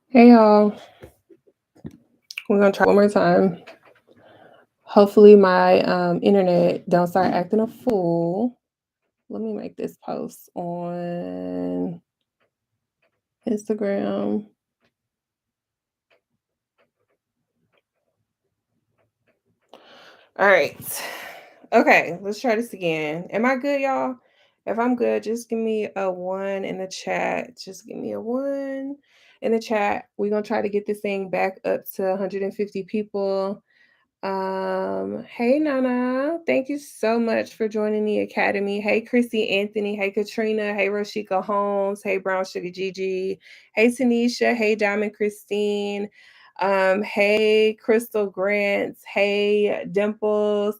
Hey y'all, we're gonna try one more time. Hopefully my internet don't start acting a fool. Let me make this post on Instagram. All right. Okay, let's try this again. Am I good, y'all? If I'm good, just give me a 1 in the chat. Just give me a 1 in the chat. We're gonna try to get this thing back up to 150 people. Hey Nana, thank you so much for joining the Academy. Hey Chrissy Anthony, hey Katrina, hey Roshika Holmes, hey Brown Sugar Gigi, hey Tanisha, hey Diamond Christine, hey Crystal Grants, hey Dimples,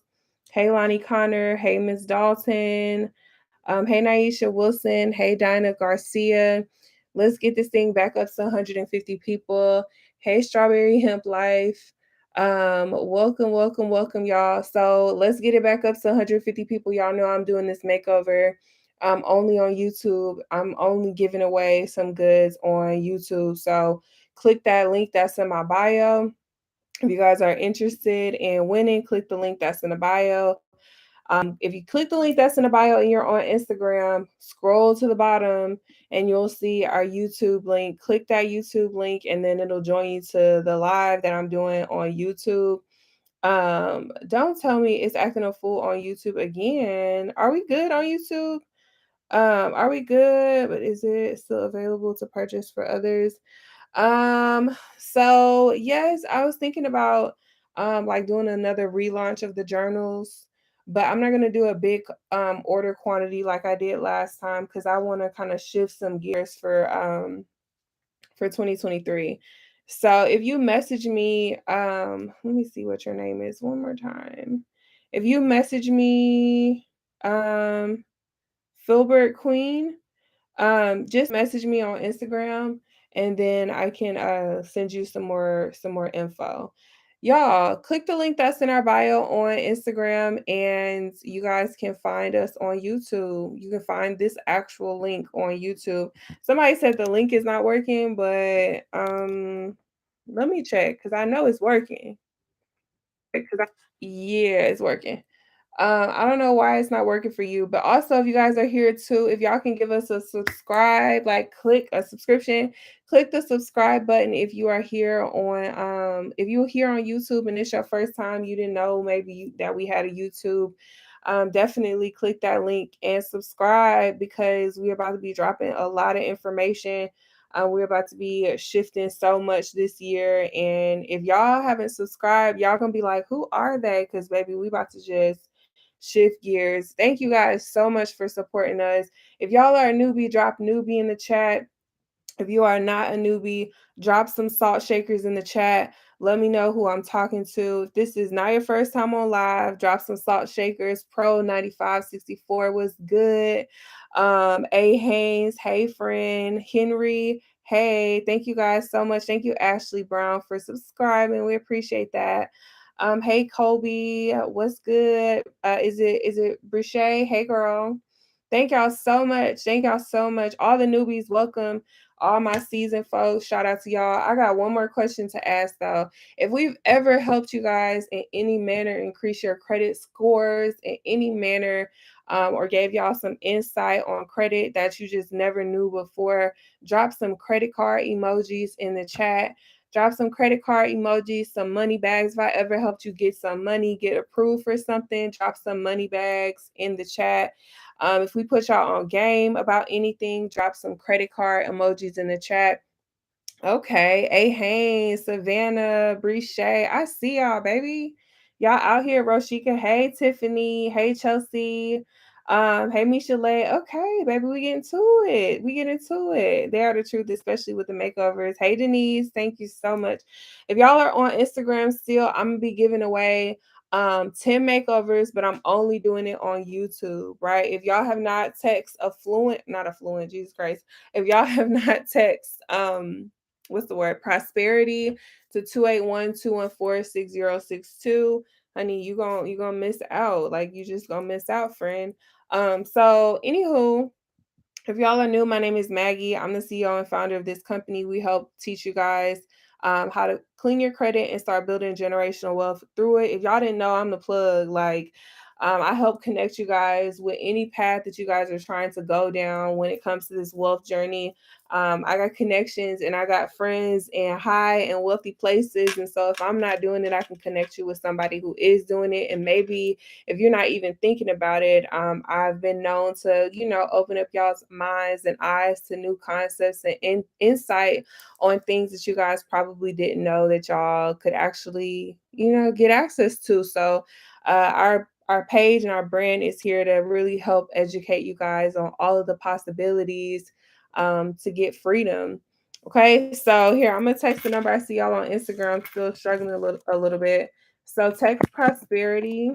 hey Lonnie Connor, hey Miss Dalton, hey Naisha Wilson, hey Dinah Garcia. Let's get this thing back up to 150 people. Hey Strawberry Hemp Life. Welcome, y'all. So let's get it back up to 150 people. Y'all know I'm doing this makeover only on YouTube. I'm only giving away some goods on YouTube. So click that link that's in my bio. If you guys are interested in winning, click the link that's in the bio. If you click the link that's in the bio and you're on Instagram, scroll to the bottom and you'll see our YouTube link. Click that YouTube link and then it'll join you to the live that I'm doing on YouTube. Don't tell me it's acting a fool on YouTube again. Are we good on YouTube? Are we good? But is it still available to purchase for others? So yes, I was thinking about like doing another relaunch of the journals, but I'm not gonna do a big order quantity like I did last time because I want to kind of shift some gears for 2023. So if you message me, let me see what your name is one more time. If you message me, Filbert Queen, just message me on Instagram and then I can send you some more info. Y'all, click the link that's in our bio on Instagram and you guys can find us on YouTube. You can find this actual link on YouTube. Somebody said the link is not working, but let me check cuz I know it's working. Yeah, it's working. I don't know why it's not working for you, but also if you guys are here too, if y'all can give us a subscribe, like click a subscription, click the subscribe button if you are here on if you're here on YouTube and it's your first time, you didn't know that we had a YouTube. Definitely click that link and subscribe because we're about to be dropping a lot of information. We're about to be shifting so much this year. And if y'all haven't subscribed, y'all gonna be like, who are they? Because baby, we about to just shift gears. Thank you guys so much for supporting us. If y'all are a newbie, drop newbie in the chat. If you are not a newbie, drop some salt shakers in the chat. Let me know who I'm talking to. If this is not your first time on live, drop some salt shakers. Pro 9564 was good. A Haynes, hey friend, Henry, hey, thank you guys so much. Thank you, Ashley Brown, for subscribing. We appreciate that. Hey Kobe, what's good? Is it Brichet? Hey girl. Thank y'all so much. Thank y'all so much. All the newbies, welcome. All my seasoned folks, shout out to y'all. I got one more question to ask though. If we've ever helped you guys in any manner increase your credit scores in any manner, or gave y'all some insight on credit that you just never knew before, drop some credit card emojis in the chat. Drop some credit card emojis, some money bags. If I ever helped you get some money, get approved for something, drop some money bags in the chat. If we put y'all on game about anything, drop some credit card emojis in the chat. Okay. A Haynes, Savannah, Brichet. I see y'all, baby. Y'all out here, Roshika. Hey, Tiffany. Hey, Chelsea. Hey, Michelet. Okay, baby, we get into it. We get into it. They are the truth, especially with the makeovers. Hey, Denise. Thank you so much. If y'all are on Instagram still, I'm gonna be giving away 10 makeovers, but I'm only doing it on YouTube, right? If y'all have not not affluent, Jesus Christ. If y'all have not what's the word? Prosperity to 281-214-6062. honey, you gonna miss out. Like you just gonna miss out, friend. So anywho, if y'all are new, my name is Maggie. I'm the CEO and founder of this company. We help teach you guys how to clean your credit and start building generational wealth through it. If y'all didn't know, I'm the plug. Like, I help connect you guys with any path that you guys are trying to go down when it comes to this wealth journey. I got connections and I got friends in high and wealthy places. And so if I'm not doing it, I can connect you with somebody who is doing it. And maybe if you're not even thinking about it, I've been known to, open up y'all's minds and eyes to new concepts and insight on things that you guys probably didn't know that y'all could actually, get access to. So, our page and our brand is here to really help educate you guys on all of the possibilities to get freedom. Okay, so here I'm gonna text the number. I see y'all on Instagram still struggling a little bit. So text prosperity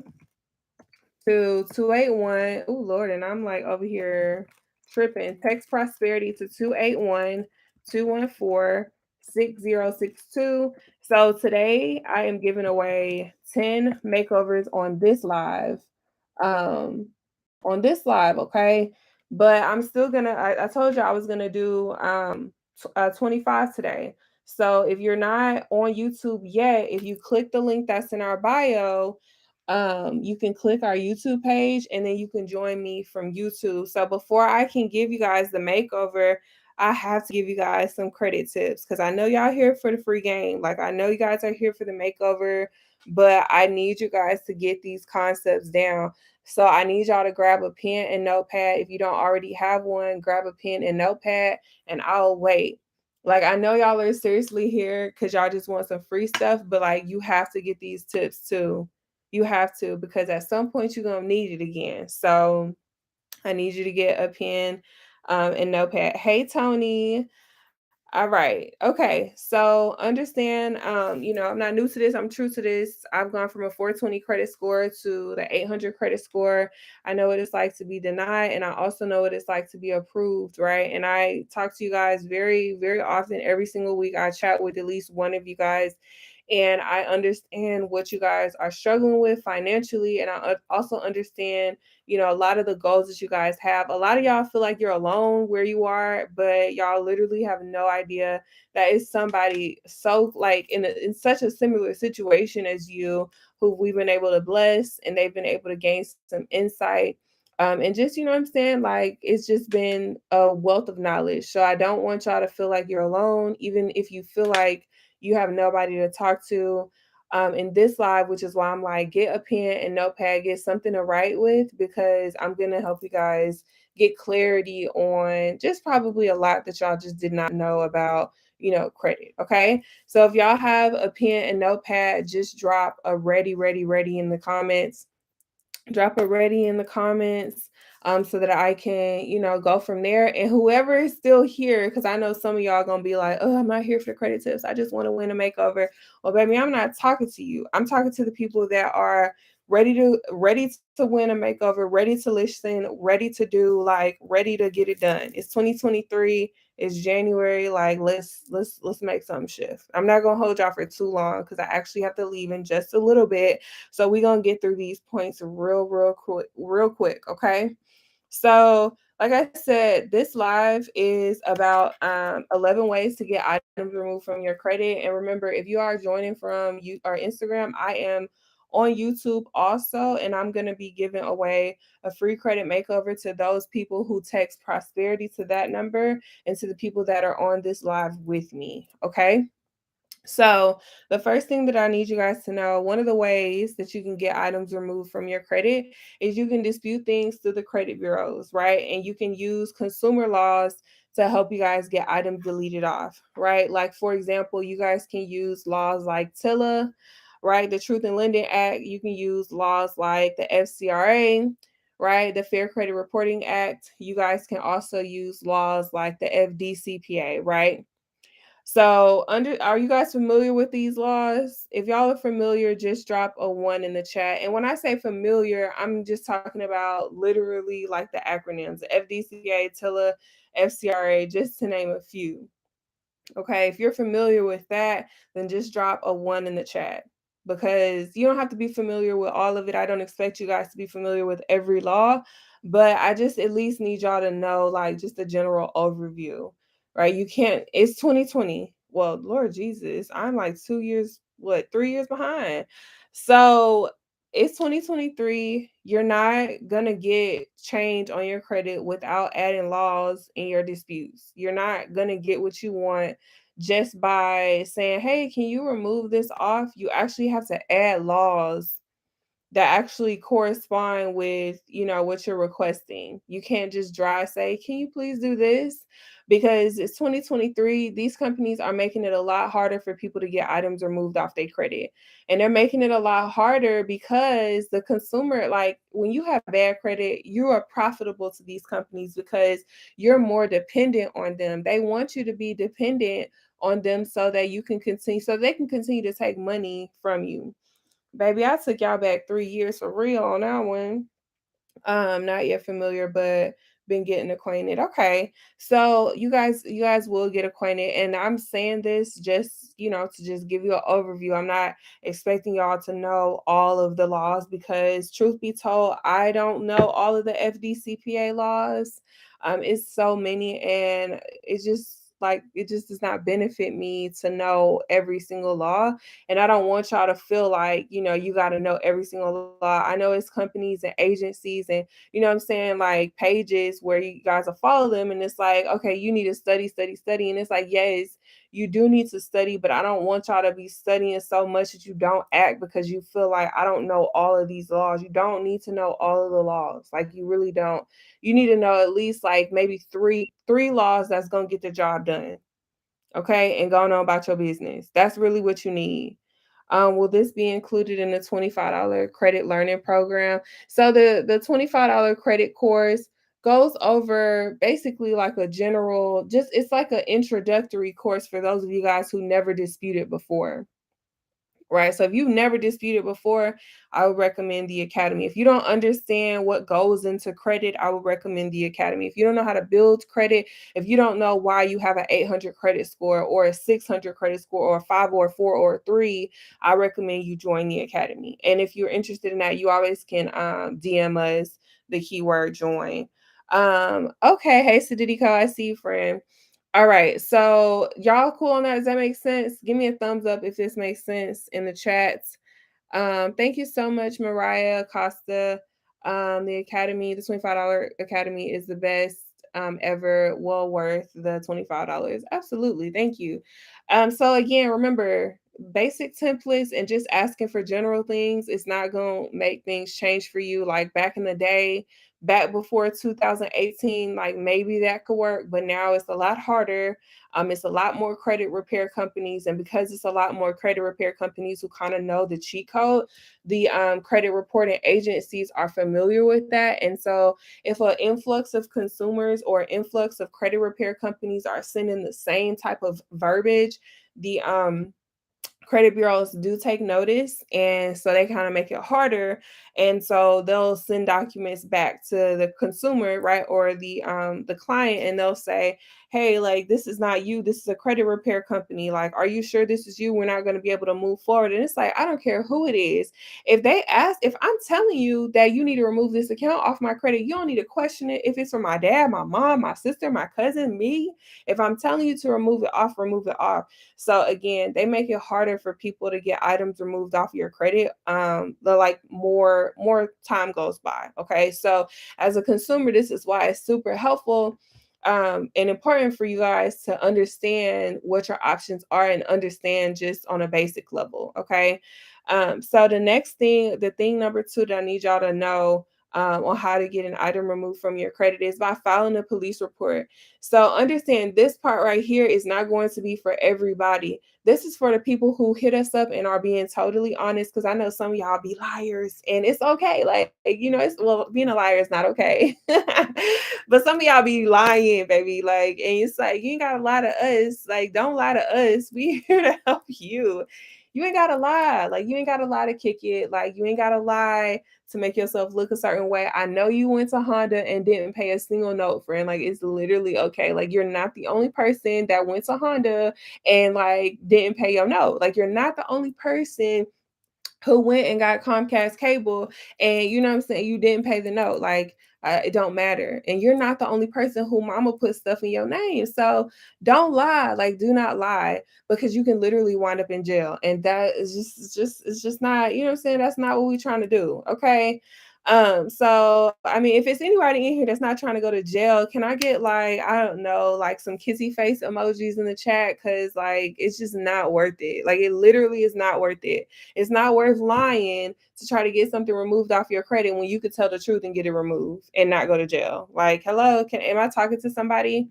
to 281. Oh Lord, and I'm like over here tripping. Text prosperity to 281-214-6062. So today I am giving away 10 makeovers Um on this live, okay? But I'm still gonna I told you I was gonna do 25 today. So if you're not on YouTube yet, if you click the link that's in our bio, you can click our YouTube page and then you can join me from YouTube. So before I can give you guys the makeover, I have to give you guys some credit tips because I know y'all here for the free game. Like I know you guys are here for the makeover, but I need you guys to get these concepts down. So I need y'all to grab a pen and notepad. If you don't already have one, grab a pen and notepad and I'll wait. Like I know y'all are seriously here because y'all just want some free stuff, but like you have to get these tips too. You have to, because at some point you're gonna need it again. So I need you to get a pen and notepad. Hey Tony. All right. Okay. So understand, I'm not new to this. I'm true to this. I've gone from a 420 credit score to the 800 credit score. I know what it's like to be denied, and I also know what it's like to be approved, right? And I talk to you guys very, very often. Every single week, I chat with at least one of you guys, and I understand what you guys are struggling with financially, and I also understand, a lot of the goals that you guys have. A lot of y'all feel like you're alone where you are, but y'all literally have no idea that it's somebody so like in such a similar situation as you who we've been able to bless and they've been able to gain some insight. And just, what I'm saying, like it's just been a wealth of knowledge. So I don't want y'all to feel like you're alone, even if you feel like you have nobody to talk to in this live, which is why I'm like, get a pen and notepad, get something to write with, because I'm going to help you guys get clarity on just probably a lot that y'all just did not know about, credit. Okay. So if y'all have a pen and notepad, just drop a ready, ready, ready in the comments. Drop a ready in the comments so that I can, go from there. And whoever is still here, because I know some of y'all gonna be like, oh, I'm not here for the credit tips. I just want to win a makeover. Well, baby, I'm not talking to you. I'm talking to the people that are ready to win a makeover, ready to listen, ready to do, like ready to get it done. It's 2023. It's January. Like let's make some shift. I'm not gonna hold y'all for too long because I actually have to leave in just a little bit. So we're gonna get through these points real quick, okay? So, like I said, this live is about 11 ways to get items removed from your credit. And remember, if you are joining from you or Instagram, I am on YouTube also, and I'm gonna be giving away a free credit makeover to those people who text prosperity to that number and to the people that are on this live with me. Okay. So, the first thing that I need you guys to know, one of the ways that you can get items removed from your credit is you can dispute things through the credit bureaus, right? And you can use consumer laws to help you guys get items deleted off, right? Like, for example, you guys can use laws like TILA, right? The Truth in Lending Act. You can use laws like the FCRA, right? The Fair Credit Reporting Act. You guys can also use laws like the FDCPA, right? So, are you guys familiar with these laws? If y'all are familiar, just drop a 1 in the chat. And when I say familiar, I'm just talking about literally like the acronyms, FDCA, TILA, FCRA, just to name a few. Okay, if you're familiar with that, then just drop a 1 in the chat. because you don't have to be familiar with all of it. I don't expect you guys to be familiar with every law, but I just at least need y'all to know like just a general overview, right? You can't, it's 2020. Well, Lord Jesus, I'm like 2 years, what, 3 years behind. So it's 2023. You're not gonna get change on your credit without adding laws in your disputes. You're not gonna get what you want just by saying, hey, can you remove this off? You actually have to add laws that actually correspond with, what you're requesting. You can't just dry say, "Can you please do this?" Because it's 2023, these companies are making it a lot harder for people to get items removed off their credit. And they're making it a lot harder because the consumer, like when you have bad credit, you are profitable to these companies because you're more dependent on them. They want you to be dependent on them so that you can continue, so they can continue to take money from you. Baby, I took y'all back 3 years for real on that one. Not yet familiar, but been getting acquainted. Okay. So you guys will get acquainted. And I'm saying this just, to just give you an overview. I'm not expecting y'all to know all of the laws because truth be told, I don't know all of the FDCPA laws. It's so many and it's just like it just does not benefit me to know every single law. And I don't want y'all to feel like, you got to know every single law. I know it's companies and agencies and, what I'm saying, like pages where you guys will follow them. And it's like, okay, you need to study, study, study. And it's like, yes, you do need to study, but I don't want y'all to be studying so much that you don't act because you feel like I don't know all of these laws. You don't need to know all of the laws. Like you really don't. You need to know at least like maybe three laws that's gonna get the job done. Okay, and going on about your business. That's really what you need. Will this be included in the $25 credit learning program? So the $25 credit course goes over basically like a general, just it's like an introductory course for those of you guys who never disputed before. Right. So if you've never disputed before, I would recommend the academy. If you don't understand what goes into credit, I would recommend the academy. If you don't know how to build credit, if you don't know why you have an 800 credit score or a 600 credit score or a 5 or a 4 or a 3, I recommend you join the academy. And if you're interested in that, you always can DM us the keyword join. Okay. Hey, Sadidiko, I see you, friend. All right. So y'all cool on that? Does that make sense? Give me a thumbs up if this makes sense in the chats. Thank you so much, Mariah Costa. The Academy, the $25 Academy is the best ever. Well worth the $25. Absolutely. Thank you. So again, remember basic templates and just asking for general things is not going to make things change for you. Like back in the day, back before 2018, like maybe that could work, but now it's a lot harder. It's a lot more credit repair companies, and because it's a lot more credit repair companies who kind of know the cheat code, the credit reporting agencies are familiar with that. And so, if an influx of consumers or influx of credit repair companies are sending the same type of verbiage, the credit bureaus do take notice, and so they kind of make it harder, and so they'll send documents back to the consumer, right, or the client, and they'll say, hey, like this is not you, this is a credit repair company, like are you sure this is you? We're not going to be able to move forward. And it's like, I don't care who it is. If they ask, if I'm telling you that you need to remove this account off my credit, you don't need to question it. If it's from my dad, my mom, my sister, my cousin, me, if I'm telling you to remove it off, remove it off. So again, they make it harder for people to get items removed off your credit. The like more time goes by. Okay. So as a consumer, this is why it's super helpful and important for you guys to understand what your options are and understand just on a basic level. Okay. So the next thing, the thing number 2 that I need y'all to know on how to get an item removed from your credit is by filing a police report. So understand this part right here is not going to be for everybody. This is for the people who hit us up and are being totally honest, because I know some of y'all be liars and it's okay. Like, it's, well, being a liar is not okay. But some of y'all be lying, baby. Like, and it's like, you ain't got to lie to us. Like, don't lie to us. We here to help you. You ain't got to lie. Like, you ain't got to lie to kick it. Like, you ain't got to lie to make yourself look a certain way. I know you went to Honda and didn't pay a single note, friend. Like, it's literally okay. Like, you're not the only person that went to Honda and like didn't pay your note. Like, you're not the only person who went and got Comcast cable, and you know what I'm saying, you didn't pay the note. Like, it don't matter. And you're not the only person who mama put stuff in your name. So don't lie. Like, do not lie, because you can literally wind up in jail. And that is it's just not, you know what I'm saying? That's not what we're trying to do. Okay. So I mean, if it's anybody in here that's not trying to go to jail, can I get, like, I don't know, like some kissy face emojis in the chat? Cause like it's just not worth it. Like, it literally is not worth it. It's not worth lying to try to get something removed off your credit when you could tell the truth and get it removed and not go to jail. Like, hello, am I talking to somebody?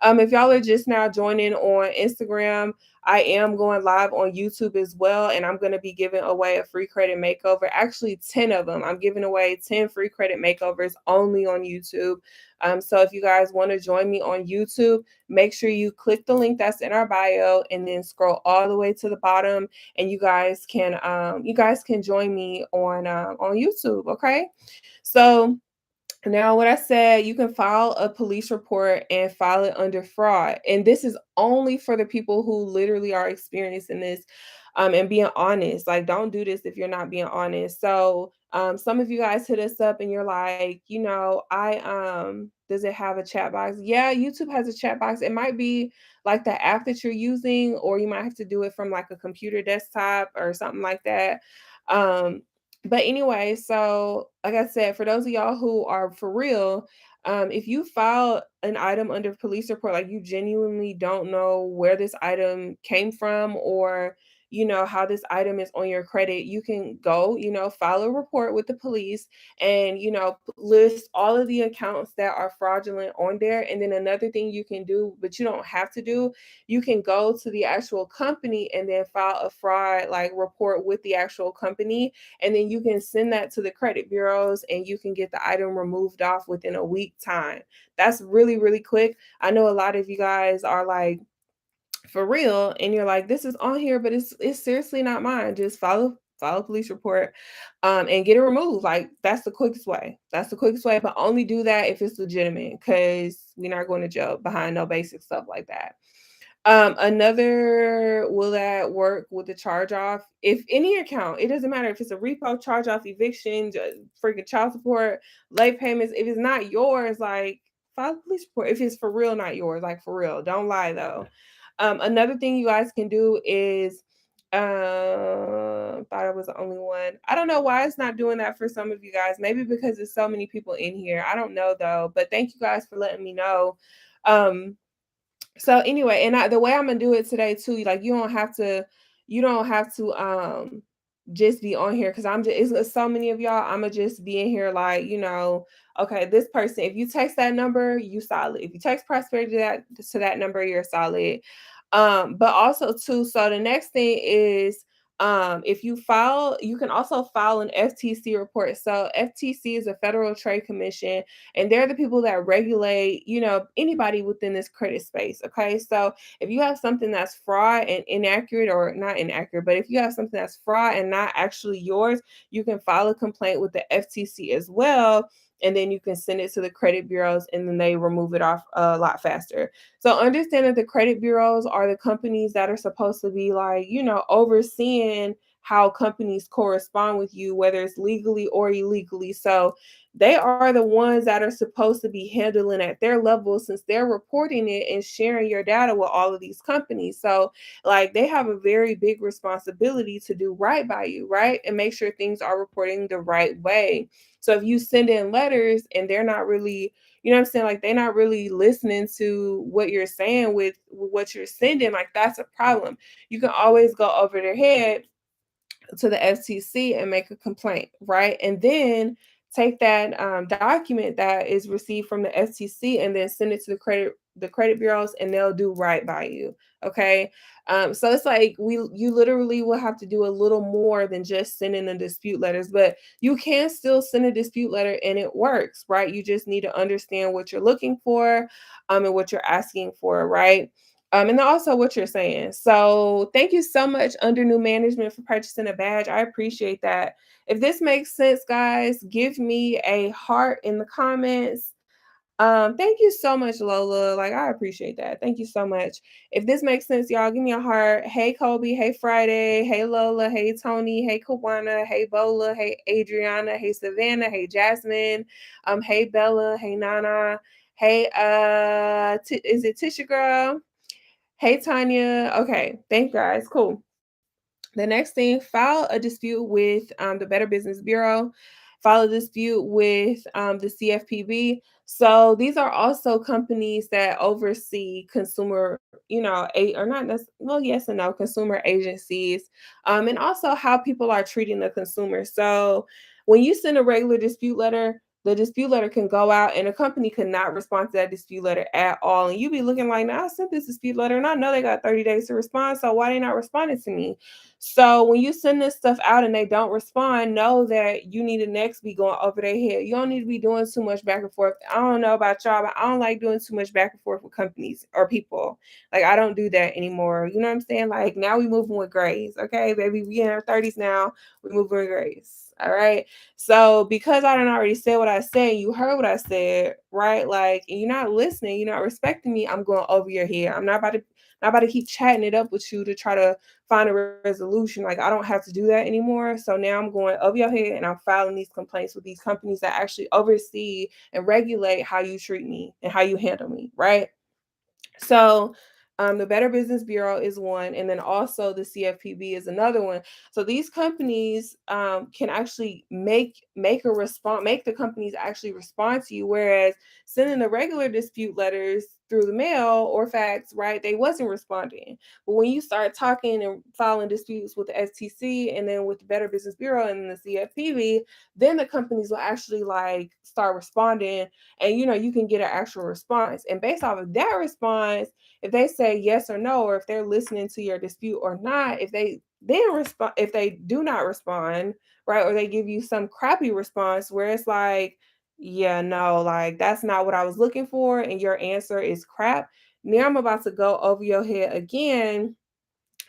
If y'all are just now joining on Instagram, I am going live on YouTube as well, and I'm going to be giving away a free credit makeover. Actually, 10 of them. I'm giving away 10 free credit makeovers only on YouTube. So if you guys want to join me on YouTube, make sure you click the link that's in our bio and then scroll all the way to the bottom, and you guys can join me on YouTube. Okay, so now, what I said, you can file a police report and file it under fraud. And this is only for the people who literally are experiencing this, and being honest. Like, don't do this if you're not being honest. So, some of you guys hit us up and you're like, does it have a chat box? Yeah, YouTube has a chat box. It might be like the app that you're using, or you might have to do it from like a computer desktop or something like that. Um, but anyway, so like I said, for those of y'all who are for real, if you file an item under police report, like you genuinely don't know where this item came from, or how this item is on your credit, you can go, file a report with the police, and list all of the accounts that are fraudulent on there. And then another thing you can do, but you don't have to do, you can go to the actual company and then file a fraud like report with the actual company, and then you can send that to the credit bureaus and you can get the item removed off within a week time. That's really, really quick. I know a lot of you guys are like, for real, and you're like, this is on here, but it's seriously not mine. Just file a police report, and get it removed. Like, that's the quickest way. That's the quickest way, but only do that if it's legitimate, because we're not going to jail behind no basic stuff like that. Another, will that work with the charge off? If any account, it doesn't matter if it's a repo, charge off, eviction, freaking child support, late payments. If it's not yours, like, file a police report. If it's for real not yours, like, for real, don't lie though. Another thing you guys can do is, thought I was the only one. I don't know why it's not doing that for some of you guys. Maybe because there's so many people in here. I don't know though. But thank you guys for letting me know. So anyway, and the way I'm gonna do it today too, like, you don't have to just be on here, because it's so many of y'all. I'm gonna just be in here like, okay, this person, if you text that number, you solid. If you text prosperity to that number, you're solid. But also too, so the next thing is, if you can also file an FTC report. So FTC is a Federal Trade Commission, and they're the people that regulate, anybody within this credit space. Okay, so if you have something that's fraud and inaccurate, or not inaccurate, but if you have something that's fraud and not actually yours, you can file a complaint with the FTC as well, and then you can send it to the credit bureaus, and then they remove it off a lot faster. So understand that the credit bureaus are the companies that are supposed to be like, overseeing how companies correspond with you, whether it's legally or illegally. So they are the ones that are supposed to be handling at their level, since they're reporting it and sharing your data with all of these companies. So like, they have a very big responsibility to do right by you, right? And make sure things are reporting the right way. So if you send in letters and they're not really, you know what I'm saying, like, they're not really listening to what you're saying with what you're sending, like, that's a problem. You can always go over their head to the FTC and make a complaint, right? And then take that document that is received from the FTC and then send it to the credit bureaus, and they'll do right by you. Okay. So it's like, you literally will have to do a little more than just sending the dispute letters, but you can still send a dispute letter and it works, right? You just need to understand what you're looking for, and what you're asking for, right? And also what you're saying. So thank you so much, Under New Management, for purchasing a badge. I appreciate that. If this makes sense, guys, give me a heart in the comments. Thank you so much, Lola. Like, I appreciate that. Thank you so much. If this makes sense, y'all, give me a heart. Hey, Kobe. Hey, Friday. Hey, Lola. Hey, Tony. Hey, Kawana. Hey, Bola. Hey, Adriana. Hey, Savannah. Hey, Jasmine. Hey, Bella. Hey, Nana. Hey, is it Tisha Girl? Hey, Tanya. Okay, thanks, guys. Cool. The next thing, file a dispute with the Better Business Bureau, file a dispute with the CFPB. So these are also companies that oversee consumer, or not necessarily, well, yes and no, consumer agencies, and also how people are treating the consumer. So when you send a regular dispute letter, the dispute letter can go out and a company cannot respond to that dispute letter at all. And you be looking like, now I sent this dispute letter and I know they got 30 days to respond. So why they not responding to me? So when you send this stuff out and they don't respond, know that you need to next be going over their head. You don't need to be doing too much back and forth. I don't know about y'all, but I don't like doing too much back and forth with companies or people. Like I don't do that anymore. You know what I'm saying? Like now we moving with grace. Okay, baby. We in our 30s now. We moving with grace. All right. So because I done already said what I said, you heard what I said, right? Like, and you're not listening, you're not respecting me. I'm going over your head. I'm not about to keep chatting it up with you to try to find a resolution. Like I don't have to do that anymore. So now I'm going over your head and I'm filing these complaints with these companies that actually oversee and regulate how you treat me and how you handle me, right? So the Better Business Bureau is one, and then also the CFPB is another one. So these companies can actually make the companies actually respond to you, whereas sending the regular dispute letters through the mail or fax, right? They wasn't responding. But when you start talking and filing disputes with the STC and then with the Better Business Bureau and the CFPB, then the companies will actually like start responding and you can get an actual response, and based off of that response, if they say yes or no, or if they're listening to your dispute or not, if they then respond, if they do not respond, right, or they give you some crappy response where it's like, yeah, no, like that's not what I was looking for and your answer is crap, now I'm about to go over your head again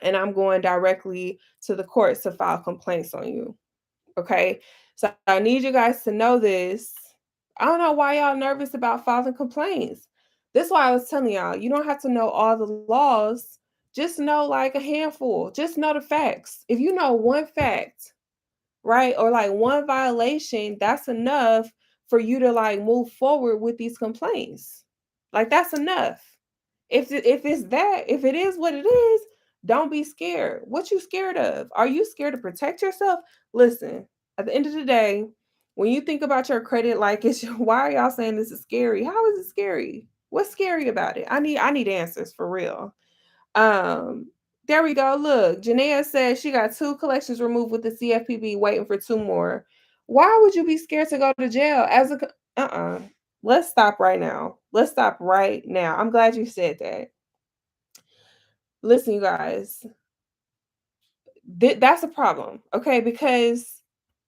and I'm going directly to the courts to file complaints on you. Okay. So I need you guys to know this. I don't know why y'all nervous about filing complaints. This is why I was telling y'all, you don't have to know all the laws. Just know like a handful. Just know the facts. If you know one fact, right? Or like one violation, that's enough for you to like move forward with these complaints. Like that's enough. If it is what it is, don't be scared. What you scared of? Are you scared to protect yourself? Listen, at the end of the day, when you think about your credit, like it's why are y'all saying this is scary? How is it scary? What's scary about it? I need answers for real. Um, there we go. Look, Janaea says she got 2 collections removed with the CFPB, waiting for 2 more. Why would you be scared to go to jail as a uh-uh. Let's stop right now. Let's stop right now. I'm glad you said that. Listen, you guys, that's a problem, okay? Because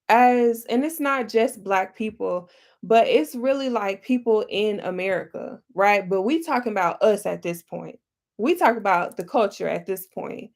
and it's not just black people, but it's really like people in America, right? But we talking about us at this point. We talk about the culture at this point.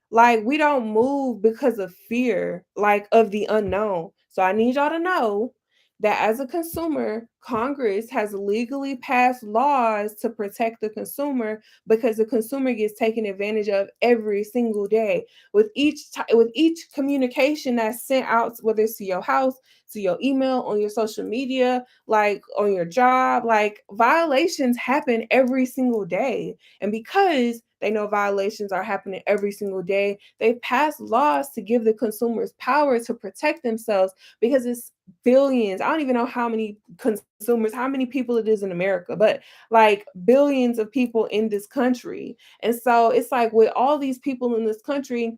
Like we don't move because of fear, like of the unknown. So I need y'all to know that as a consumer, Congress has legally passed laws to protect the consumer because the consumer gets taken advantage of every single day with each communication that's sent out, whether it's to your house, to your email, on your social media, like on your job, like violations happen every single day. And because they know violations are happening every single day, they pass laws to give the consumers power to protect themselves because it's billions. I don't even know how many consumers, how many people it is in America, but like billions of people in this country. And so it's like with all these people in this country,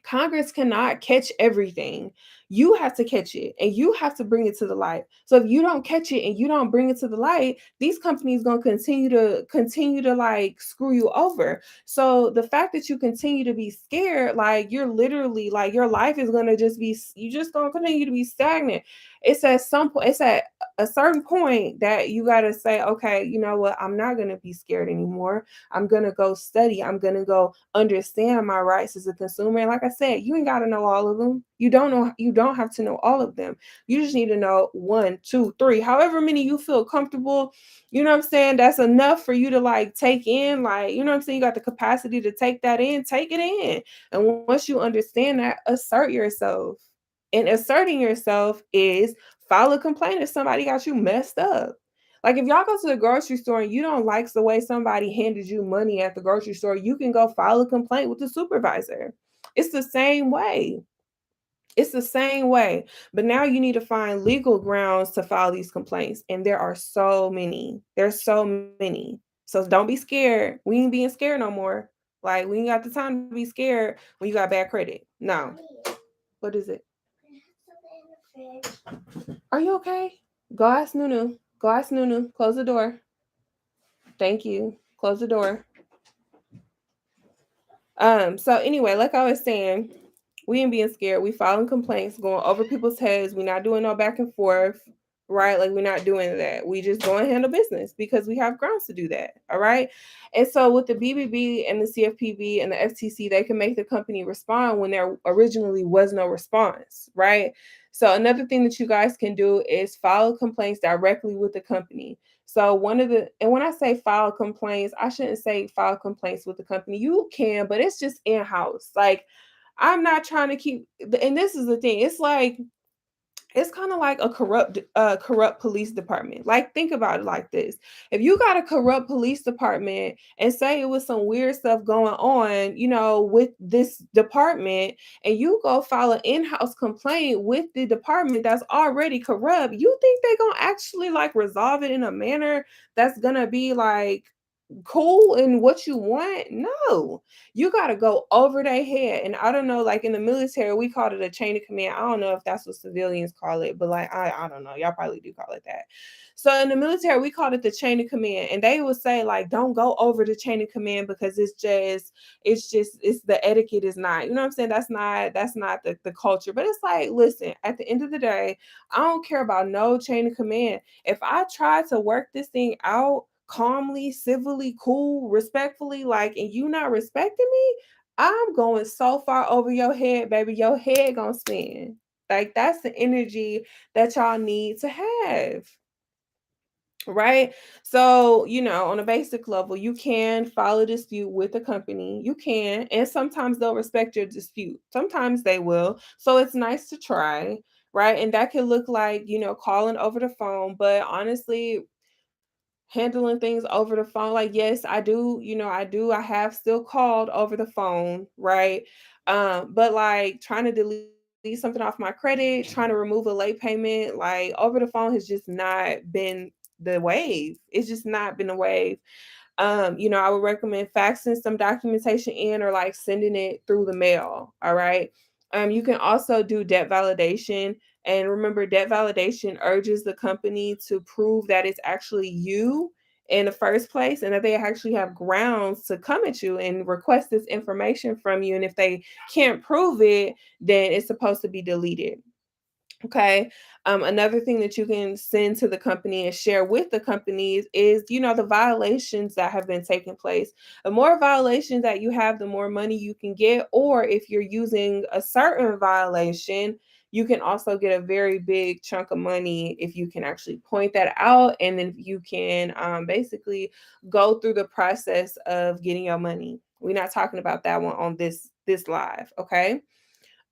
Congress cannot catch everything. You have to catch it and you have to bring it to the light. So if you don't catch it and you don't bring it to the light, these companies going to continue to like screw you over. So the fact that you continue to be scared, like you're literally like your life is going to just be, you just going to continue to be stagnant. It's at a certain point that you got to say, okay, you know what? I'm not going to be scared anymore. I'm going to go study. I'm going to go understand my rights as a consumer. And like I said, you ain't got to know all of them. You don't have to know all of them. You just need to know one, two, three, however many you feel comfortable. You know what I'm saying? That's enough for you to like take in, like, you know what I'm saying? You got the capacity to take that in, take it in. And once you understand that, assert yourself. And asserting yourself is file a complaint if somebody got you messed up. Like if y'all go to the grocery store and you don't like the way somebody handed you money at the grocery store, you can go file a complaint with the supervisor. It's the same way. It's the same way. But now you need to find legal grounds to file these complaints. And there are so many. There's so many. So don't be scared. We ain't being scared no more. Like we ain't got the time to be scared when you got bad credit. No. What is it? Are you okay? Go ask Nunu. Go ask Nunu. Close the door. Thank you. Close the door. So anyway, like I was saying, we ain't being scared. We filing complaints, going over people's heads. We're not doing no back and forth, right? Like we're not doing that. We just go and handle business because we have grounds to do that. All right. And so with the BBB and the CFPB and the FTC, they can make the company respond when there originally was no response, right? So another thing that you guys can do is file complaints directly with the company. So and when I say file complaints, I shouldn't say file complaints with the company. You can, but it's just in-house. Like I'm not trying to keep, and this is the thing. It's kind of like a corrupt police department. Like think about it like this. If you got a corrupt police department and say it was some weird stuff going on, with this department, and you go file an in-house complaint with the department that's already corrupt, you think they're going to actually like resolve it in a manner that's going to be like cool and what you want? No, you got to go over their head. And I don't know, like in the military we called it a chain of command. I don't know if that's what civilians call it, but like I don't know, y'all probably do call it that. So in the military we called it the chain of command, and they would say like don't go over the chain of command because it's the etiquette is not, you know what I'm saying, that's not the culture. But it's like, listen, at the end of the day, I don't care about no chain of command. If I try to work this thing out calmly, civilly, cool, respectfully, like, and you not respecting me, I'm going so far over your head, baby. Your head gonna spin. Like that's the energy that y'all need to have. Right. So, on a basic level, you can file a dispute with the company. You can, and sometimes they'll respect your dispute. Sometimes they will. So it's nice to try. Right. And that can look like, calling over the phone. But honestly, handling things over the phone, like yes, I have still called over the phone, right? But like trying to delete something off my credit, trying to remove a late payment like over the phone has just not been the wave. It's just not been the wave. I would recommend faxing some documentation in or like sending it through the mail. All right. You can also do debt validation. And remember, debt validation urges the company to prove that it's actually you in the first place and that they actually have grounds to come at you and request this information from you. And if they can't prove it, then it's supposed to be deleted. Okay. Another thing that you can send to the company and share with the companies is, the violations that have been taking place. The more violations that you have, the more money you can get. Or if you're using a certain violation, you can also get a very big chunk of money if you can actually point that out. And then you can basically go through the process of getting your money. We're not talking about that one on this live. Okay.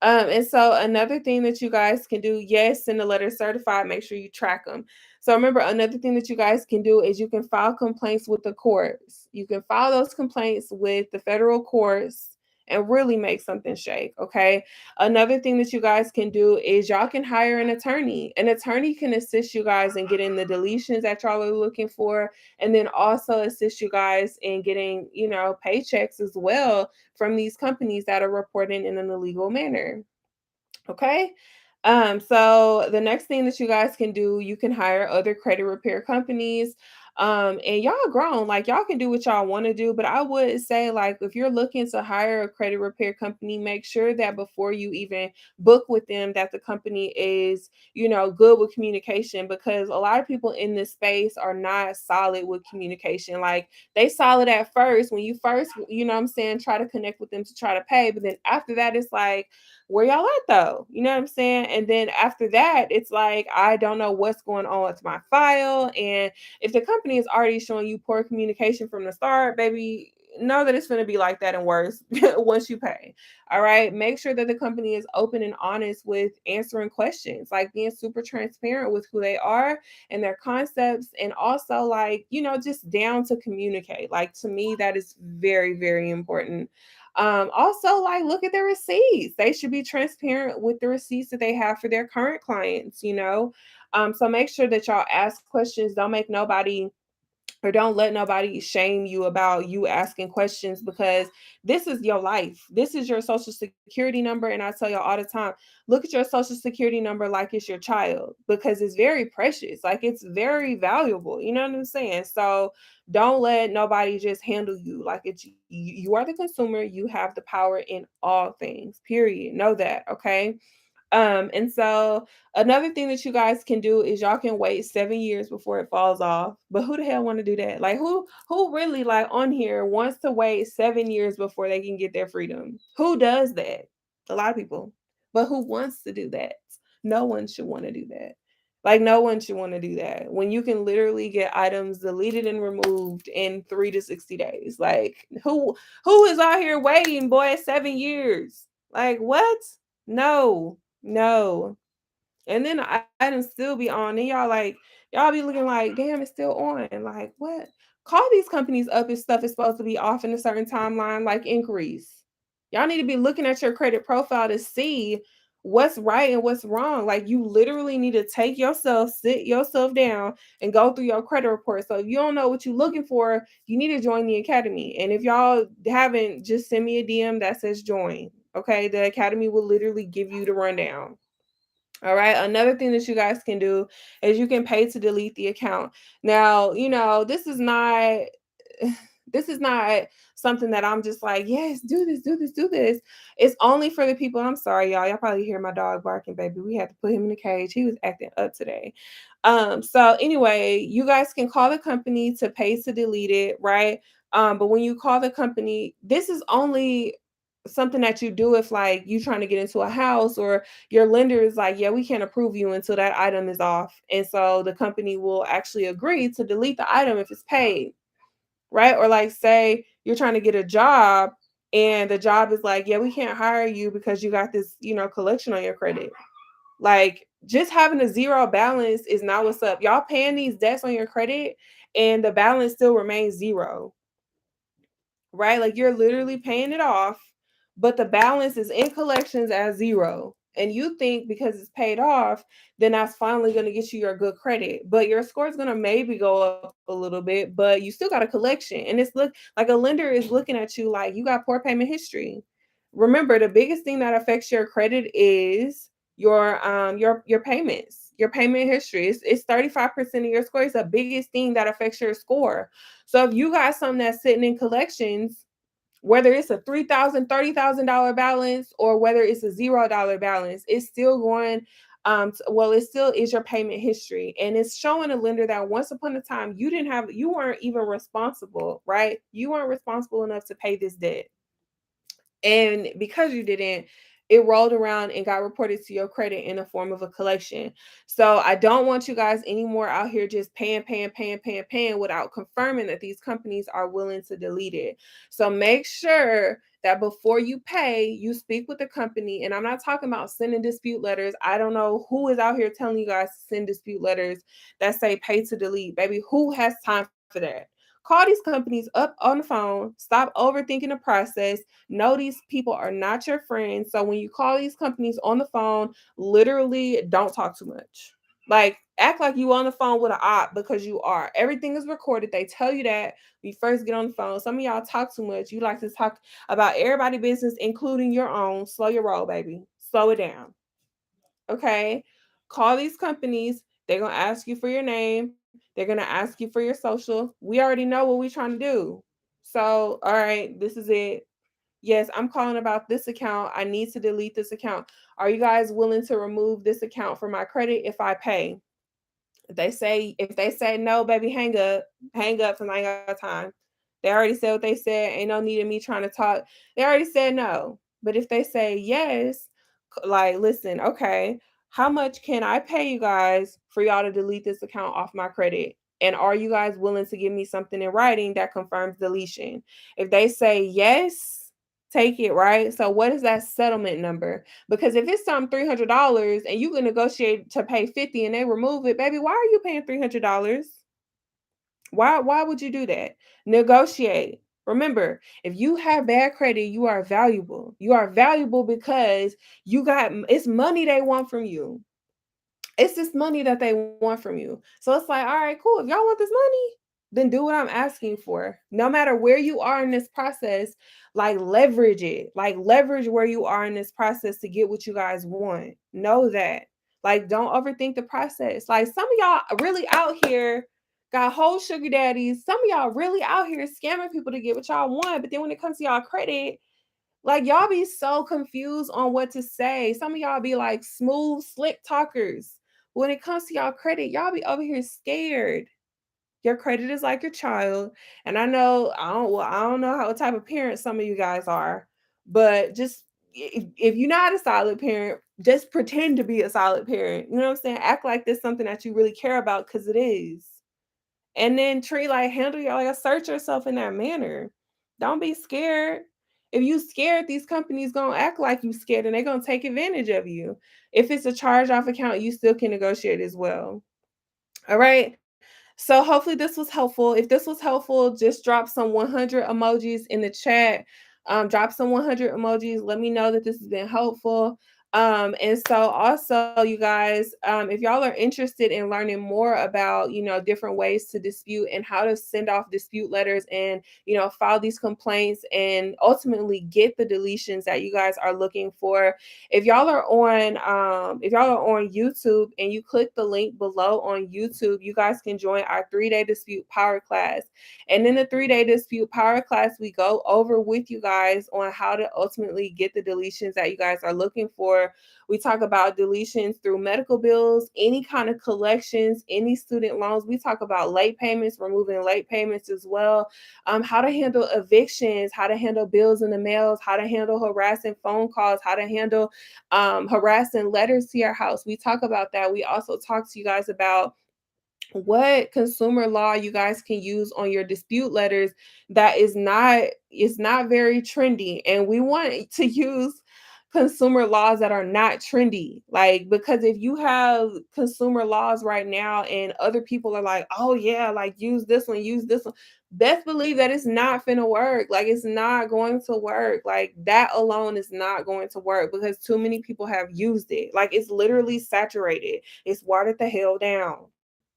And so another thing that you guys can do, yes, send a letter certified, make sure you track them. So remember, another thing that you guys can do is you can file complaints with the courts. You can file those complaints with the federal courts and really make something shake. Okay. Another thing that you guys can do is y'all can hire an attorney. An attorney can assist you guys in getting the deletions that y'all are looking for, and then also assist you guys in getting, paychecks as well from these companies that are reporting in an illegal manner. Okay. So the next thing that you guys can do, you can hire other credit repair companies. And y'all grown, like y'all can do what y'all want to do, but I would say like if you're looking to hire a credit repair company, make sure that before you even book with them that the company is, good with communication, because a lot of people in this space are not solid with communication. Like they solid at first when you first, what I'm saying, try to connect with them to try to pay, but then after that it's like, where y'all at though? You know what I'm saying? And then after that, it's like, I don't know what's going on with my file. And if the company is already showing you poor communication from the start, baby, know that it's going to be like that and worse once you pay. All right. Make sure that the company is open and honest with answering questions, like being super transparent with who they are and their concepts. And also, like, just down to communicate. Like, to me, that is very, very important. Also, like, look at their receipts. They should be transparent with the receipts that they have for their current clients. So make sure that y'all ask questions. Don't make nobody, or don't let nobody shame you about you asking questions, because this is your life. This is your social security number. And I tell y'all all the time, look at your social security number like it's your child, because it's very precious. Like it's very valuable. You know what I'm saying? So don't let nobody just handle you like it's you are the consumer. You have the power in all things, period. Know that. Okay. And so another thing that you guys can do is y'all can wait 7 years before it falls off. But who the hell want to do that? Like who really, like, on here wants to wait 7 years before they can get their freedom? Who does that? A lot of people. But who wants to do that? No one should want to do that. Like no one should want to do that when you can literally get items deleted and removed in 3 to 60 days. Like who is out here waiting, boy, 7 years? Like what? No. No. And then I items still be on, and y'all be looking like, damn, it's still on. Like, what? Call these companies up if stuff is supposed to be off in a certain timeline, like inquiries. Y'all need to be looking at your credit profile to see what's right and what's wrong. Like, you literally need to sit yourself down and go through your credit report. So if you don't know what you're looking for, you need to join the academy. And if y'all haven't, just send me a DM that says join. Okay, the academy will literally give you the rundown. All right. Another thing that you guys can do is you can pay to delete the account. Now, this is not this is not something that I'm just like, yes, do this, do this, do this. It's only for the people. I'm sorry, y'all. Y'all probably hear my dog barking, baby. We had to put him in the cage. He was acting up today. So anyway, you guys can call the company to pay to delete it, right? But when you call the company, this is only something that you do if like you trying to get into a house, or your lender is like, yeah, we can't approve you until that item is off. And so the company will actually agree to delete the item if it's paid, right? Or like, say you're trying to get a job and the job is like, yeah, we can't hire you because you got this, collection on your credit. Like, just having a zero balance is not what's up. Y'all paying these debts on your credit and the balance still remains zero, right? Like you're literally paying it off, but the balance is in collections at zero. And you think because it's paid off, then that's finally going to get you your good credit. But your score is going to maybe go up a little bit, but you still got a collection. And it's like a lender is looking at you like you got poor payment history. Remember, the biggest thing that affects your credit is your payments, your payment history. It's 35% of your score. It's the biggest thing that affects your score. So if you got something that's sitting in collections, whether it's a $3,000, $30,000 balance, or whether it's a $0 balance, it's still going. It still is your payment history, and it's showing a lender that once upon a time you weren't even responsible, right? You weren't responsible enough to pay this debt. And because you didn't, it rolled around and got reported to your credit in the form of a collection. So I don't want you guys anymore out here just paying without confirming that these companies are willing to delete it. So make sure that before you pay, you speak with the company. And I'm not talking about sending dispute letters. I don't know who is out here telling you guys to send dispute letters that say pay to delete. Baby, who has time for that? Call these companies up on the phone. Stop overthinking the process. Know these people are not your friends. So when you call these companies on the phone, literally don't talk too much. Like, act like you on the phone with an op, because you are. Everything is recorded. They tell you that when you first get on the phone. Some of y'all talk too much. You like to talk about everybody's business, including your own. Slow your roll, baby. Slow it down. Okay. Call these companies. They're going to ask you for your name. They're going to ask you for your social. We already know what we're trying to do. So, all right, this is it. Yes, I'm calling about this account. I need to delete this account. Are you guys willing to remove this account from my credit if I pay? If they say no, baby, hang up because I ain't got time. They already said what they said. Ain't no need of me trying to talk. They already said no. But if they say yes, like listen, okay, how much can I pay you guys for y'all to delete this account off my credit? And are you guys willing to give me something in writing that confirms deletion? If they say yes, take it, right? So what is that settlement number? Because if it's some $300 and you can negotiate to pay 50 and they remove it, baby, why are you paying $300? Why would you do that? Negotiate. Remember, if you have bad credit, you are valuable. You are valuable because it's money they want from you. It's this money that they want from you. So it's like, all right, cool. If y'all want this money, then do what I'm asking for. No matter where you are in this process, like leverage it. Like leverage where you are in this process to get what you guys want. Know that. Like don't overthink the process. Like some of y'all really out here got whole sugar daddies. Some of y'all really out here scamming people to get what y'all want. But then when it comes to y'all credit, like y'all be so confused on what to say. Some of y'all be like smooth, slick talkers. When it comes to y'all credit, y'all be over here scared. Your credit is like your child. And I know I don't know how what type of parent some of you guys are, but just if you're not a solid parent, just pretend to be a solid parent. You know what I'm saying? Act like this something that you really care about because it is. And then treat like handle your like assert yourself in that manner. Don't be scared. If you scared, these companies gonna act like you scared and they're gonna take advantage of you. If it's a charge off account, you still can negotiate as well. All right. So hopefully this was helpful. If this was helpful, just drop some 100 emojis in the chat. Drop some 100 emojis. Let me know that this has been helpful. And so also, you guys, if y'all are interested in learning more about, different ways to dispute and how to send off dispute letters and, file these complaints and ultimately get the deletions that you guys are looking for, if y'all are on YouTube and you click the link below on YouTube, you guys can join our 3-day dispute power class. And in the 3-day dispute power class, we go over with you guys on how to ultimately get the deletions that you guys are looking for. We talk about deletions through medical bills, any kind of collections, any student loans. We talk about late payments, removing late payments as well. How to handle evictions, how to handle bills in the mails, how to handle harassing phone calls, how to handle harassing letters to your house. We talk about that. We also talk to you guys about what consumer law you guys can use on your dispute letters that is not very trendy, and we want to use consumer laws that are not trendy, like, because if you have consumer laws right now and other people are like, oh yeah, like use this one, best believe that it's not finna work. Like it's not going to work. Like that alone is not going to work because too many people have used it. Like it's literally saturated. It's watered the hell down.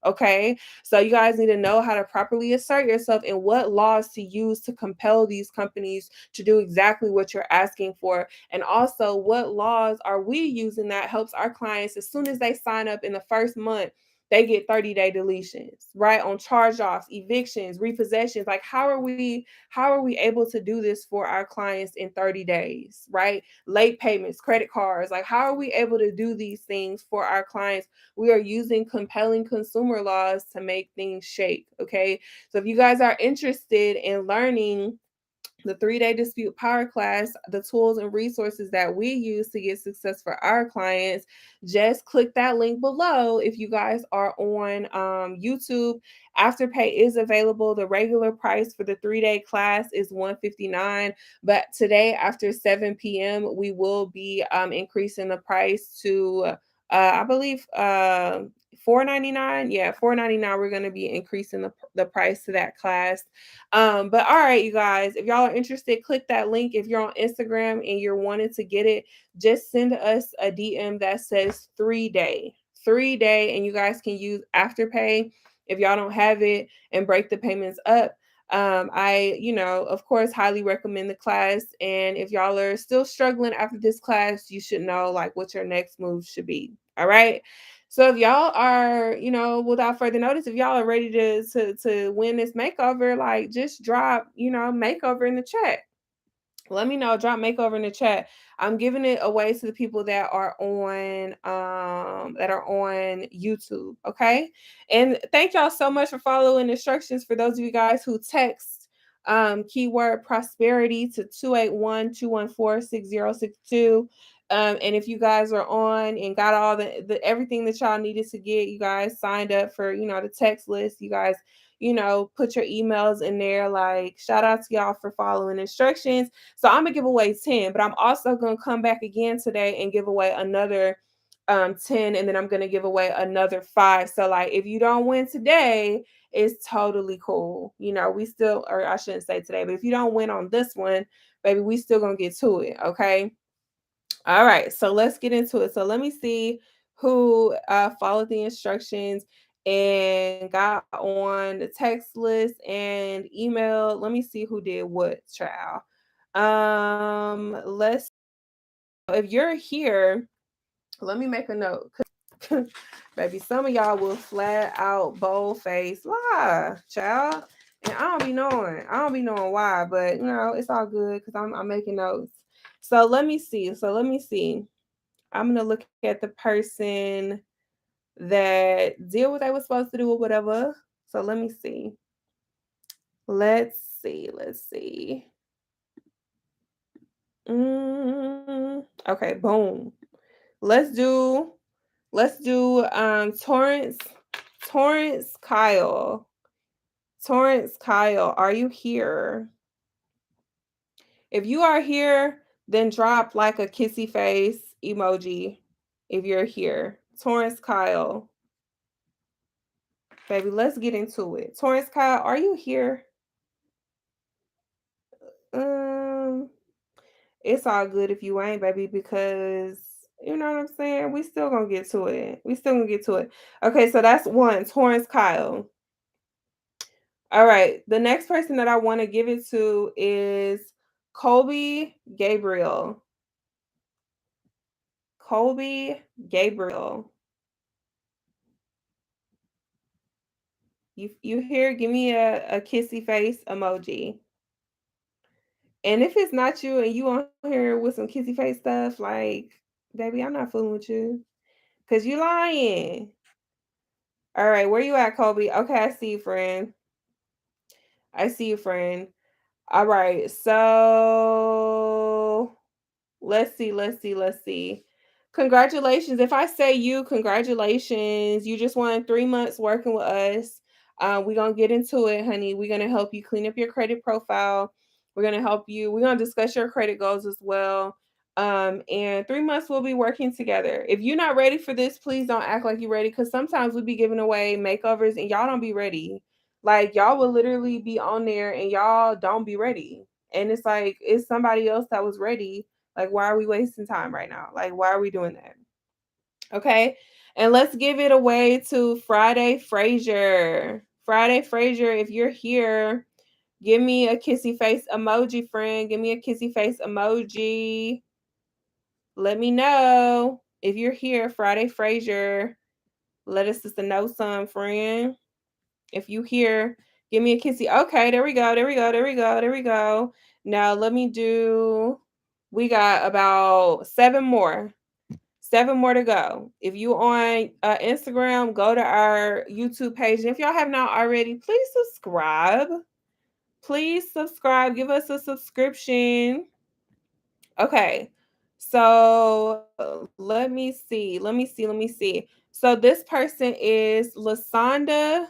Okay. So you guys need to know how to properly assert yourself and what laws to use to compel these companies to do exactly what you're asking for. And also, what laws are we using that helps our clients as soon as they sign up in the first month? They get 30-day deletions, right? On charge offs, evictions, repossessions. Like, how are we able to do this for our clients in 30 days, right? Late payments, credit cards. Like, how are we able to do these things for our clients? We are using compelling consumer laws to make things shake. Okay. So if you guys are interested in learning the 3-day dispute power class, the tools and resources that we use to get success for our clients, just click that link below. If you guys are on YouTube, Afterpay is available. The regular price for the 3-day class is $159, but today after 7 p.m. we will be increasing the price to I believe $4.99. Yeah, $4.99. We're going to be increasing the price to that class. But all right, you guys, if y'all are interested, click that link. If you're on Instagram and you're wanting to get it, just send us a DM that says 3-day, 3-day, and you guys can use Afterpay if y'all don't have it and break the payments up. I, of course, highly recommend the class. And if y'all are still struggling after this class, you should know like what your next move should be. All right. So if y'all are, without further notice, if y'all are ready to win this makeover, like just drop, makeover in the chat. Let me know. Drop makeover in the chat. I'm giving it away to the people that are on YouTube. Okay. And thank y'all so much for following instructions. For those of you guys who text keyword prosperity to 281-214-6062. And if you guys are on and got all the everything that y'all needed to get, you guys signed up for, the text list, you guys, put your emails in there. Like, shout out to y'all for following instructions. So I'm gonna give away 10, but I'm also gonna come back again today and give away another 10, and then I'm gonna give away another 5. So like if you don't win today, it's totally cool. We still, or I shouldn't say today, but if you don't win on this one, baby, we still gonna get to it. Okay. All right, so let's get into it. So let me see who followed the instructions and got on the text list and email. Let me see who did what, child. Let's, if you're here, let me make a note. Baby, some of y'all will flat out bold face lie, child. And I don't be knowing why, but it's all good because I'm making notes. So let me see. I'm gonna look at the person that did what they were supposed to do or whatever. So let me see. Let's see. Okay, boom. Let's do Torrance Kyle. Torrance Kyle, are you here? If you are here, then drop like a kissy face emoji if you're here. Torrance Kyle. Baby, let's get into it. Torrance Kyle, are you here? Um, it's all good if you ain't, baby, because you know what I'm saying? We still gonna get to it. Okay, so that's one, Torrance Kyle. All right, the next person that I want to give it to is Colby Gabriel. Colby Gabriel. You here? Give me a kissy face emoji. And if it's not you and you on here with some kissy face stuff, like, baby, I'm not fooling with you. Cause you lying. All right, where you at, Colby? Okay, I see you, friend. All right, so let's see. Congratulations. If I say you, congratulations. You just won 3 months working with us. We're going to get into it, honey. We're going to help you clean up your credit profile. We're going to help you. We're going to discuss your credit goals as well. And 3 months we'll be working together. If you're not ready for this, please don't act like you're ready, because sometimes we be giving away makeovers and y'all don't be ready. Like, y'all will literally be on there and y'all don't be ready. And it's like, it's somebody else that was ready. Like, why are we wasting time right now? Like, why are we doing that? Okay. And let's give it away to Friday Frazier. Friday Frazier, if you're here, give me a kissy face emoji, friend. Give me a kissy face emoji. Let me know if you're here, Friday Frazier. Let us just know some, friend. If you here, give me a kissy. Okay, there we go. Now let me do, we got about 7 more to go. If you on Instagram, go to our YouTube page. And if y'all have not already, please subscribe. Give us a subscription. Okay. So let me see. So this person is Lysandra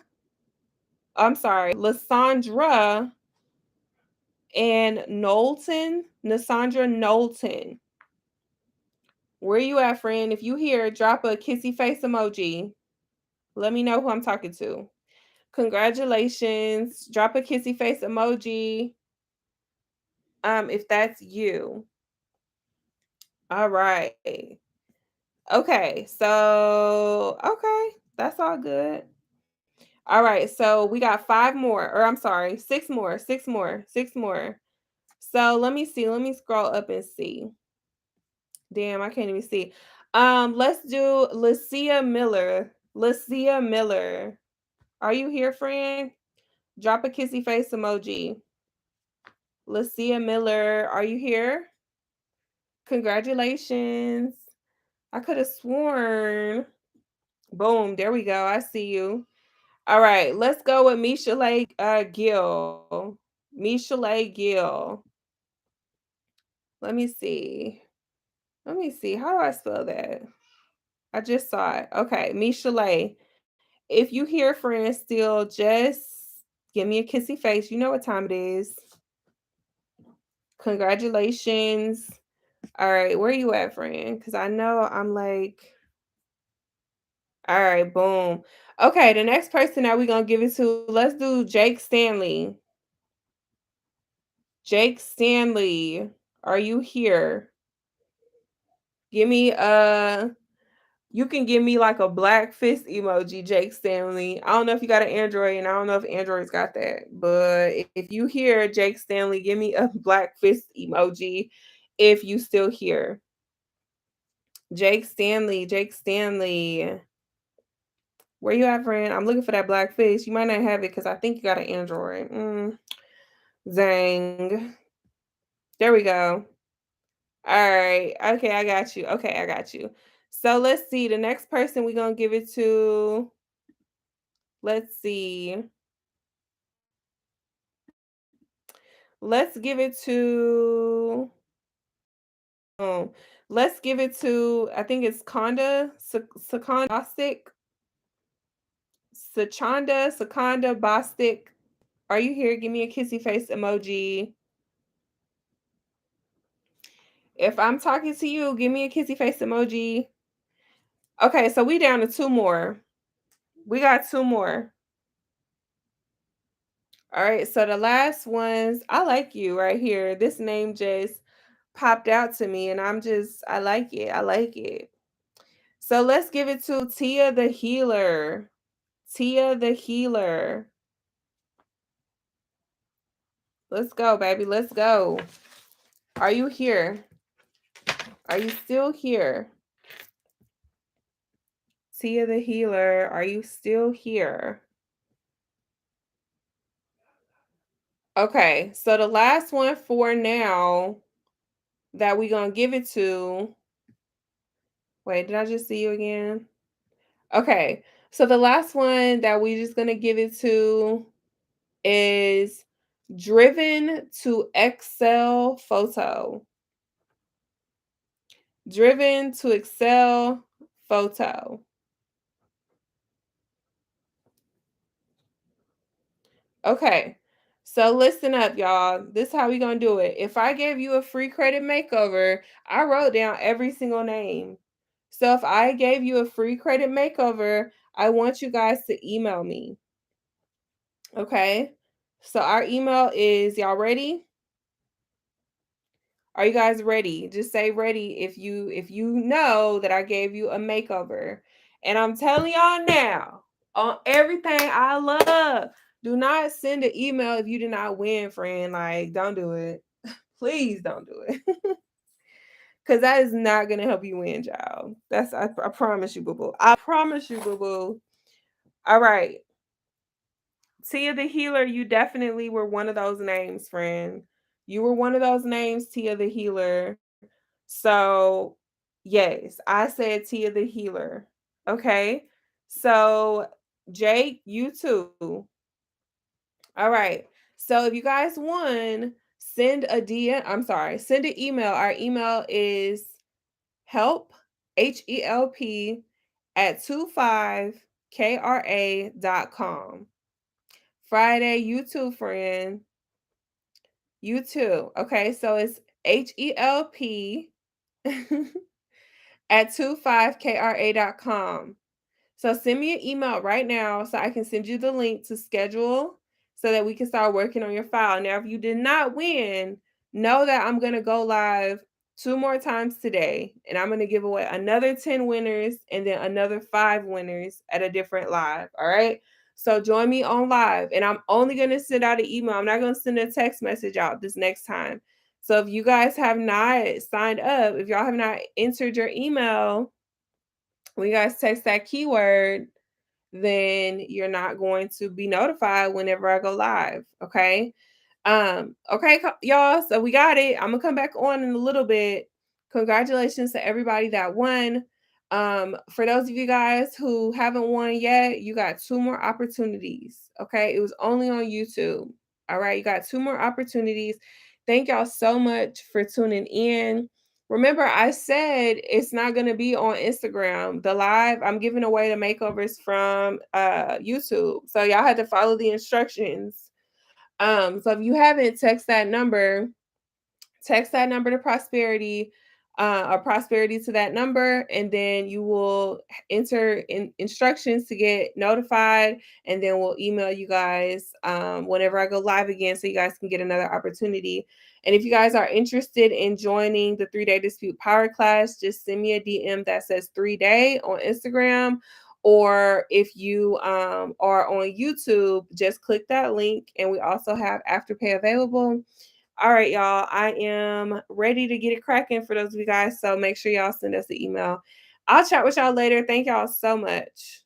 and Knowlton. Lysandra Knowlton. Where you at, friend? If you here, drop a kissy face emoji. Let me know who I'm talking to. Congratulations. Drop a kissy face emoji. If that's you. All right. Okay. So, okay. That's all good. All right. So we got 5 more, or I'm sorry, 6 more. So let me see. Let me scroll up and see. Damn, I can't even see. Let's do Lucia Miller. Lucia Miller. Are you here, friend? Drop a kissy face emoji. Lucia Miller, are you here? Congratulations. I could have sworn. Boom, there we go. I see you. All right, let's go with Michelet Gill. Michelet Gill. Let me see. Let me see. How do I spell that? I just saw it. Okay, Michelet. If you hear friends still, just give me a kissy face. You know what time it is. Congratulations. All right, where you at, friend? Because I know I'm like, all right, boom. Okay, the next person that we're gonna give it to, let's do Jake Stanley. Jake Stanley, are you here? Give me you can give me like a black fist emoji, Jake Stanley. I don't know if you got an Android, and I don't know if Android's got that. But if you hear Jake Stanley, give me a black fist emoji if you still here. Jake Stanley, Jake Stanley. Where you at, friend? I'm looking for that black face. You might not have it because I think you got an Android. Zang. There we go. All right. Okay, I got you. Okay, I got you. So let's see. The next person we're gonna give it to. Let's see. Let's give it to. Oh, let's give it to. I think it's Conda Sakanda Bostic. Sakanda Bostic. Are you here? Give me a kissy face emoji. If I'm talking to you, give me a kissy face emoji. Okay, so we down to two more. We got two more. All right, so the last ones, I like you right here. This name just popped out to me, and I like it. I like it. So let's give it to Tia the Healer. Tia the Healer. Let's go, baby. Let's go. Are you here? Are you still here? Tia the Healer, are you still here? Okay, so the last one for now that we're going to give it to. Wait, did I just see you again? Okay, so the last one that we just going to give it to is Driven to Excel Photo. Driven to Excel Photo. Okay. So listen up, y'all. This is how we gonna do it. If I gave you a free credit makeover, I wrote down every single name. So if I gave you a free credit makeover, I want you guys to email me. Okay. So our email is, y'all ready? Are you guys ready? Just say ready if you know that I gave you a makeover. And I'm telling y'all now, on everything I love, do not send an email if you did not win, friend. Like, don't do it. Please don't do it. Cause that is not gonna help you win, child. I promise you, boo boo. I promise you, boo boo. All right. Tia the Healer, you definitely were one of those names, friend. You were one of those names, Tia the Healer. So, yes, I said Tia the Healer. Okay. So, Jake, you too. All right. So, if you guys won, send a DM. I'm sorry, send an email. Our email is help, HELP, at 25kra.com. Friday, you too, friend. You too. Okay. So, it's HELP at 25kra.com. So send me an email right now so I can send you the link to schedule so that we can start working on your file. Now, if you did not win, know that I'm going to go live 2 more times today, and I'm going to give away another 10 winners and then another 5 winners at a different live. All right. So join me on live, and I'm only going to send out an email. I'm not going to send a text message out this next time. So if you guys have not signed up, if y'all have not entered your email, When you guys text that keyword, then you're not going to be notified whenever I go live. Okay. Okay, y'all. So we got it. I'm gonna come back on in a little bit. Congratulations to everybody that won. For those of you guys who haven't won yet, you got 2 more opportunities. Okay, it was only on YouTube. All right, you got 2 more opportunities. Thank y'all so much for tuning in. Remember, I said it's not going to be on Instagram. The live, I'm giving away the makeovers from YouTube. So y'all had to follow the instructions. So if you haven't, text that number to Prosperity, or Prosperity to that number, and then you will enter instructions to get notified, and then we'll email you guys whenever I go live again, so you guys can get another opportunity. And if you guys are interested in joining the 3-day dispute power class, just send me a DM that says 3-day on Instagram. Or if you are on YouTube, just click that link. And we also have Afterpay available. All right, y'all. I am ready to get it cracking for those of you guys. So make sure y'all send us the email. I'll chat with y'all later. Thank y'all so much.